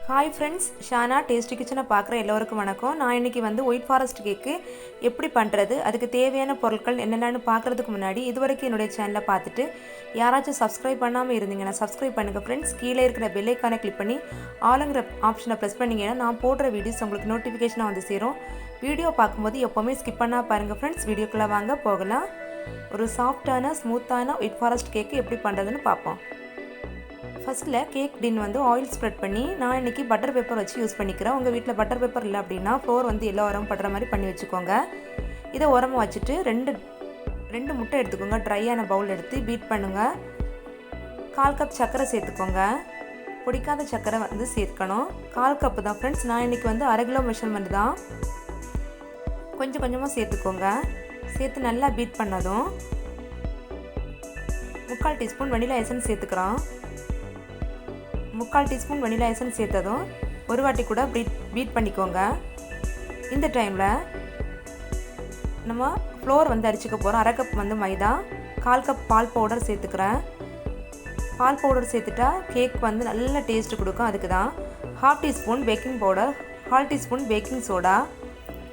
Hi friends, Shana tasty கிச்சனை பார்க்குற எல்லோருக்கும் வணக்கம். நான் இன்றைக்கி வந்து ஒயிட் ஃபாரஸ்ட் கேக்கு எப்படி பண்ணுறது, அதுக்கு தேவையான பொருட்கள் என்னென்னு பார்க்குறதுக்கு முன்னாடி இதுவரைக்கும் என்னுடைய சேனலை பார்த்துட்டு யாராச்சும் சப்ஸ்கிரைப் பண்ணாமல் இருந்தீங்கன்னா சப்ஸ்கிரைப் பண்ணுங்கள் ஃப்ரெண்ட்ஸ். கீழே இருக்கிற பெல் ஐக்கானை கிளிக் பண்ணி ஆளுங்கிற ஆப்ஷனை ப்ரெஸ் பண்ணிங்கன்னா நான் போடுற வீடியோஸ் உங்களுக்கு நோட்டிஃபிகேஷனாக வந்து சேரும். வீடியோ பார்க்கும்போது எப்போவுமே ஸ்கிப் பண்ணால் பாருங்கள் ஃப்ரெண்ட்ஸ். வீடியோக்குள்ளே வாங்க போகலாம். ஒரு சாஃப்டான ஸ்மூத்தான ஒயிட் ஃபாரஸ்ட் கேக்கு எப்படி பண்ணுறதுன்னு பார்ப்போம். ஃபஸ்ட்டில் கேக் டின் வந்து ஆயில் ஸ்ப்ரெட் பண்ணி நான் இன்றைக்கி பட்டர் பேப்பர் வச்சு யூஸ் பண்ணிக்கிறேன். உங்கள் வீட்டில் பட்டர் பேப்பர் இல்லை அப்படின்னா ஃப்ளோர் வந்து எல்லா உரம் படுற மாதிரி பண்ணி வச்சுக்கோங்க. இதை உரமாக வச்சுட்டு ரெண்டு முட்டை எடுத்துக்கோங்க. ட்ரையான பவுல் எடுத்து பீட் பண்ணுங்கள். 1/4 கப் சர்க்கரை சேர்த்துக்கோங்க. பிடிக்காத சர்க்கரை வந்து சேர்க்கணும். 1/4 கப்பு தான் ஃப்ரெண்ட்ஸ். நான் இன்றைக்கி வந்து 1/2 கிலோ மெஷர்மெண்ட் தான். கொஞ்சம் கொஞ்சமாக சேர்த்துக்கோங்க. சேர்த்து நல்லா பீட் பண்ணதும் 3/4 டீஸ்பூன் வெனிலா எசன்ஸ் சேர்த்துக்கிறோம். 3/4 டீஸ்பூன் வெனிலா எசன்ஸ் சேர்த்ததும் ஒரு வாட்டி கூட பீட் பண்ணிக்கோங்க. இந்த டைமில் நம்ம ஃப்ளோர் வந்து அரிச்சிக்க போகிறோம். 1/2 கப் வந்து மைதா, 1/4 கப் பால் பவுடர் சேர்த்துக்கிறேன். பால் பவுடர் சேர்த்துட்டா கேக் வந்து நல்ல டேஸ்ட்டு கொடுக்கும். அதுக்கு தான் 1/2 teaspoon baking powder, 1/4 teaspoon baking soda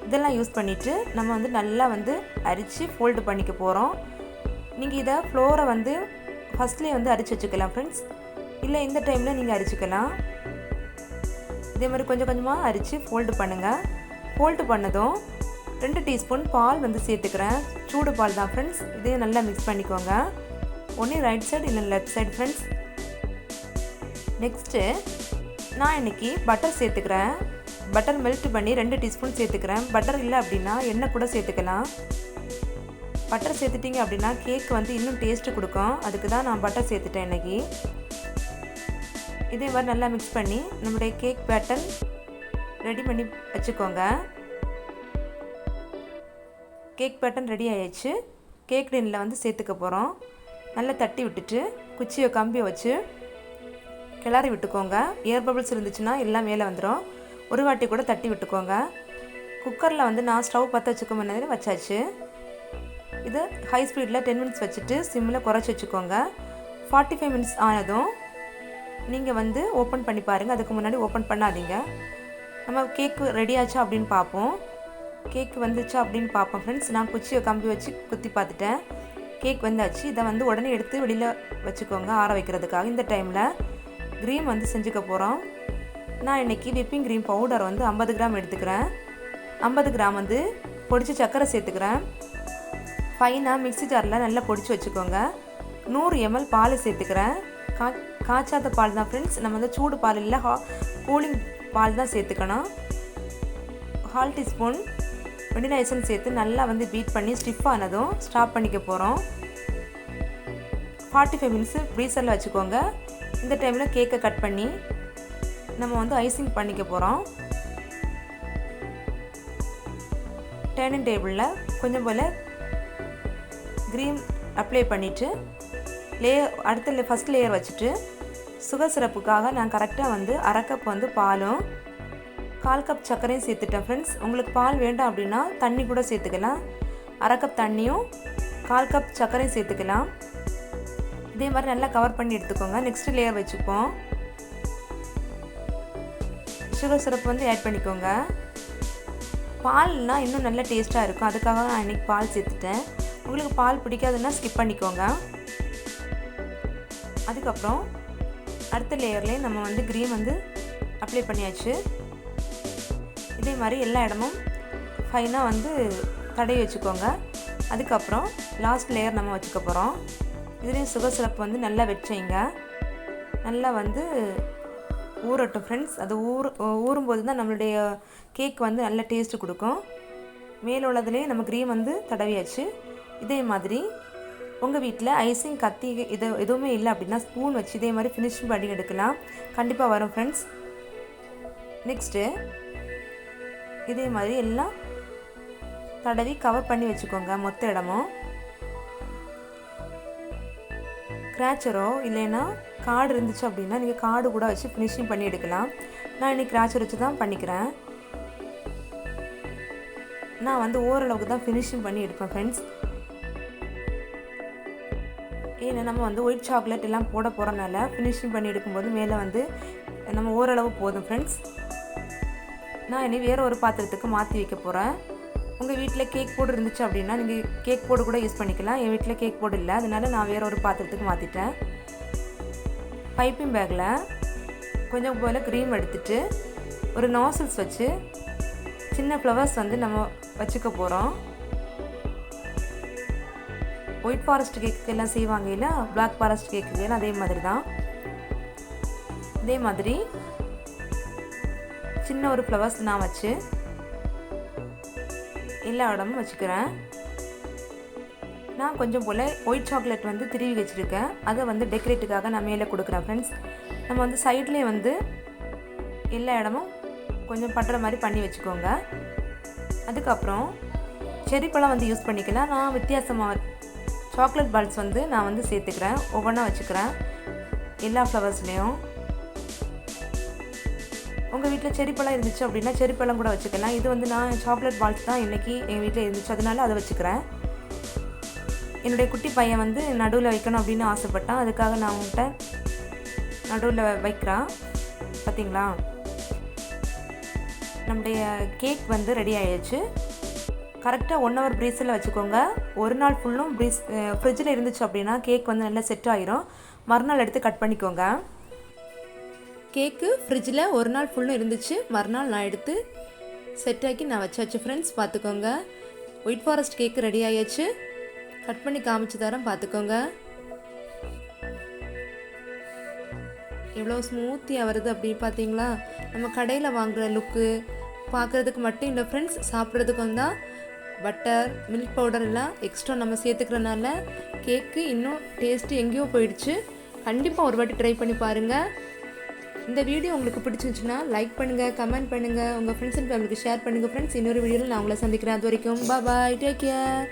இதெல்லாம் யூஸ் பண்ணிவிட்டு நம்ம வந்து நல்லா வந்து அரித்து ஃபோல்டு பண்ணிக்க போகிறோம். நீங்கள் இதை ஃப்ளோரை வந்து ஃபஸ்ட்லேயே வந்து அரிச்சு வச்சுக்கலாம் ஃப்ரெண்ட்ஸ். இல்லை இந்த டைமில் நீங்கள் அரிச்சிக்கலாம். இதே மாதிரி கொஞ்சம் கொஞ்சமாக அரித்து ஃபோல்டு பண்ணுங்கள். ஃபோல்டு பண்ணதும் 2 டீஸ்பூன் பால் வந்து சேர்த்துக்கிறேன். சூடு பால் தான் ஃப்ரெண்ட்ஸ். இதையும் நல்லா மிக்ஸ் பண்ணிக்கோங்க. ஒன்று ரைட் சைடு இல்லை லெஃப்ட் சைடு ஃப்ரெண்ட்ஸ். நெக்ஸ்ட்டு நான் இன்றைக்கி பட்டர் சேர்த்துக்கிறேன். பட்டர் மெல்ட் பண்ணி 2 டீஸ்பூன் சேர்த்துக்கிறேன். பட்டர் இல்லை அப்படின்னா எண்ணெய் கூட சேர்த்துக்கலாம். பட்டர் சேர்த்துட்டிங்க அப்படின்னா கேக் வந்து இன்னும் டேஸ்ட்டு கொடுக்கும். அதுக்கு தான் நான் பட்டர் சேர்த்துட்டேன் இன்றைக்கி. இதே மாதிரி நல்லா மிக்ஸ் பண்ணி நம்முடைய கேக் பேட்டர் ரெடி பண்ணி வச்சுக்கோங்க. கேக் பேட்டர் ரெடி ஆகிடுச்சு. கேக் டின்னில் வந்து சேர்த்துக்க போகிறோம். நல்லா தட்டி விட்டுட்டு குச்சியை கம்பியை வச்சு கிளறி விட்டுக்கோங்க. ஏர் பபிள்ஸ் இருந்துச்சுன்னா எல்லாம் மேலே வந்துடும். ஒரு வாட்டி கூட தட்டி விட்டுக்கோங்க. குக்கரில் வந்து நான் ஸ்டவ் பற்ற வச்சுக்க முன்னாடி வச்சாச்சு. இது ஹை ஸ்பீடில் 10 மினிட்ஸ் வச்சுட்டு சிம்மில் குறைச்சி வச்சுக்கோங்க. 45 மினிட்ஸ் ஆனதும் நீங்கள் வந்து ஓப்பன் பண்ணி பாருங்கள். அதுக்கு முன்னாடி ஓப்பன் பண்ணாதீங்க. நம்ம கேக்கு ரெடி ஆச்சா அப்படின்னு பார்ப்போம். கேக் வந்துச்சா அப்படின்னு பார்ப்போம் ஃப்ரெண்ட்ஸ். நான் குச்சியை கம்பி வச்சு குத்தி பார்த்துட்டேன். கேக் வந்தாச்சு. இதை வந்து உடனே எடுத்து வெளியில் வச்சுக்கோங்க ஆற வைக்கிறதுக்காக. இந்த டைமில் க்ரீம் வந்து செஞ்சுக்க போகிறோம். நான் இன்றைக்கி விப்பிங் க்ரீம் பவுடர் வந்து 50 கிராம் எடுத்துக்கிறேன். 50 கிராம் வந்து பொடிச்சு சர்க்கரை சேர்த்துக்கிறேன். ஃபைனாக மிக்ஸி ஜாரில் நல்லா பொடிச்சு வச்சுக்கோங்க. 100 ml பால் சேர்த்துக்கிறேன். காய்ச்சாத பால் தான் ஃப்ரெண்ட்ஸ். நம்ம வந்து சூடு பால் இல்லை, கூலிங் பால் தான் சேர்த்துக்கணும். 1/2 டீஸ்பூன் வெனிலா எசன்ஸ் சேர்த்து நல்லா வந்து பீட் பண்ணி ஸ்டிஃப் ஆனதும் ஸ்டாப் பண்ணிக்க போகிறோம். 45 மினிட்ஸ் ஃப்ரீசரில் வச்சுக்கோங்க. இந்த டைமில் கேக்கை கட் பண்ணி நம்ம வந்து ஐசிங் பண்ணிக்க போகிறோம். டைனிங் டேபிளில் கொஞ்சம் போல் க்ரீம் அப்ளை பண்ணிவிட்டு அடுத்த ஃபஸ்ட் லேயர் வச்சுட்டு சுகர் சிரப்புக்காக நான் கரெக்டாக வந்து 1/2 கப் வந்து பாலும் 1/4 கப் சர்க்கரையும் சேர்த்துட்டேன் ஃப்ரெண்ட்ஸ். உங்களுக்கு பால் வேண்டாம் அப்படின்னா தண்ணி கூட சேர்த்துக்கலாம். 1/2 கப் தண்ணியும் 1/4 கப் சர்க்கரையும் சேர்த்துக்கலாம். இதே மாதிரி நல்லா கவர் பண்ணி எடுத்துக்கோங்க. நெக்ஸ்ட் லேயர் வச்சுப்போம். சுகர் சிரப் வந்து ஆட் பண்ணிக்கோங்க. பால்னால் இன்னும் நல்ல டேஸ்ட்டாக இருக்கும். அதுக்காக நான் இன்றைக்கி பால் சேர்த்துட்டேன். உங்களுக்கு பால் பிடிக்காதுன்னா ஸ்கிப் பண்ணிக்கோங்க. அதுக்கப்புறம் அடுத்த லேயர்லேயே நம்ம வந்து க்ரீம் வந்து அப்ளை பண்ணியாச்சு. இதே மாதிரி எல்லா இடமும் ஃபைனாக வந்து தடவி வச்சுக்கோங்க. அதுக்கப்புறம் லாஸ்ட் லேயர் நம்ம வச்சுக்க போகிறோம். இதுலேயும் சுகர் சிரப் வந்து நல்லா வச்சைங்க. நல்லா வந்து ஊறட்டும் ஃப்ரெண்ட்ஸ். அது ஊறும்போது தான் நம்மளுடைய கேக் வந்து நல்ல டேஸ்ட்டு கொடுக்கும். மேலே உள்ளதுலேயே நம்ம க்ரீம் வந்து தடவியாச்சு. இதே மாதிரி உங்கள் வீட்டில் ஐசிங் கத்தி எதுவுமே இல்லை அப்படின்னா ஸ்பூன் வச்சு இதே மாதிரி ஃபினிஷிங் பண்ணி எடுக்கலாம். கண்டிப்பாக வரும் ஃப்ரெண்ட்ஸ். நெக்ஸ்ட்டு இதே மாதிரி எல்லாம் தடவி கவர் பண்ணி வச்சுக்கோங்க. மொத்த இடமும் கிராச்சரோ இல்லைன்னா கார்டு இருந்துச்சு அப்படின்னா நீங்கள் கார்டு கூட வச்சு ஃபினிஷிங் பண்ணி எடுக்கலாம். நான் இன்றைக்கி கிராச்சர் வச்சு தான் பண்ணிக்கிறேன். நான் வந்து ஓரளவுக்கு தான் ஃபினிஷிங் பண்ணி எடுப்பேன் ஃப்ரெண்ட்ஸ். ஏன்னா நம்ம வந்து ஒயிட் சாக்லேட் எல்லாம் போட போகிறனால ஃபினிஷிங் பண்ணி எடுக்கும்போது மேலே வந்து நம்ம ஓரளவு போதும் ஃப்ரெண்ட்ஸ். நான் இனி வேறு ஒரு பாத்திரத்துக்கு மாற்றி வைக்க போகிறேன். உங்கள் வீட்டில் கேக் போர்டு இருந்துச்சு அப்படின்னா நீங்கள் கேக் போர்டு கூட யூஸ் பண்ணிக்கலாம். என் வீட்டில் கேக் போர்டு இல்லை, அதனால நான் வேறு ஒரு பாத்திரத்துக்கு மாற்றிட்டேன். பைப்பிங் பேக்கில் கொஞ்சம் போல் க்ரீம் எடுத்துகிட்டு ஒரு நாசில்ஸ் வச்சு சின்ன ஃப்ளவர்ஸ் வந்து நம்ம வச்சுக்க போகிறோம். ஒயிட் ஃபாரஸ்ட் கேக்கு எல்லாம் செய்வாங்க இல்லை, பிளாக் ஃபாரஸ்ட் கேக்கு எல்லாம் அதே மாதிரி தான். இதே மாதிரி சின்ன ஒரு ஃப்ளவர்ஸ் நான் வச்சு எல்லா இடமும் வச்சுக்கிறேன். நான் கொஞ்சம் போல் ஒயிட் சாக்லேட் வந்து திருவி வச்சுருக்கேன். அதை வந்து டெக்கரேட்டுக்காக நான் மேலே கொடுக்குறேன் ஃப்ரெண்ட்ஸ். நம்ம வந்து சைட்லேயே வந்து எல்லா இடமும் கொஞ்சம் பட்டுற மாதிரி பண்ணி வச்சுக்கோங்க. அதுக்கப்புறம் செரி பழம் வந்து யூஸ் பண்ணிக்கலாம். நான் வித்தியாசமாக சாக்லேட் பால்ஸ் வந்து நான் வந்து சேர்த்துக்கிறேன். ஒவ்வொன்றா வச்சுக்கிறேன் எல்லா ஃப்ளவர்ஸ்லேயும். உங்கள் வீட்டில் செரி பழம் இருந்துச்சு அப்படின்னா செரி பழம் கூட வச்சுக்கலாம். இது வந்து நான் சாக்லேட் பால்ஸ் தான் இன்றைக்கி எங்கள் வீட்டில் இருந்துச்சு, அதனால அதை வச்சுக்கிறேன். என்னுடைய குட்டி பையன் வந்து நடுவில் வைக்கணும் அப்படின்னு ஆசைப்பட்டான், அதுக்காக நான் அவன்கிட்ட நடுவில் வைக்கிறான். பார்த்திங்களா, நம்முடைய கேக் வந்து ரெடி ஆகிடுச்சு. கரெக்டாக 1 hour ப்ரீஸில் வச்சுக்கோங்க. ஒரு நாள் ஃபுல்லும் ஃப்ரிட்ஜில் இருந்துச்சு அப்படின்னா கேக் வந்து நல்லா செட் ஆகிரும். மறுநாள் எடுத்து கட் பண்ணிக்கோங்க. கேக்கு ஃப்ரிட்ஜில் ஒரு நாள் ஃபுல்லும் இருந்துச்சு, மறுநாள் நான் எடுத்து செட் ஆக்கி நான் வச்சாச்சு ஃப்ரெண்ட்ஸ். பார்த்துக்கோங்க, ஒயிட் ஃபாரஸ்ட் கேக்கு ரெடி ஆகிடுச்சு. கட் பண்ணி காமிச்சு தரேன், பார்த்துக்கோங்க. எவ்வளோ ஸ்மூத்தியாக வருது அப்படி பார்த்தீங்களா. நம்ம கடையில் வாங்குகிற லுக்கு பார்க்குறதுக்கு மட்டும் இல்லை ஃப்ரெண்ட்ஸ், சாப்பிட்றதுக்கும் தான். பட்டர், மில்க் பவுடர் எல்லாம் எக்ஸ்ட்ரா நம்ம சேர்த்துக்கிறனால கேக்கு இன்னும் டேஸ்ட்டு எங்கேயோ போயிடுச்சு. கண்டிப்பாக ஒரு வாட்டி ட்ரை பண்ணி பாருங்கள். இந்த வீடியோ உங்களுக்கு பிடிச்சிருந்துச்சுன்னா லைக் பண்ணுங்கள், கமெண்ட் பண்ணுங்கள், உங்கள் ஃப்ரெண்ட்ஸ் அண்ட் ஃபேமிலிக்கு ஷேர் பண்ணுங்கள் ஃப்ரெண்ட்ஸ். இன்னொரு வீடியோவில் நான் உங்களை சந்திக்கிறேன். அது வரைக்கும் பாய், டேக் கேர்.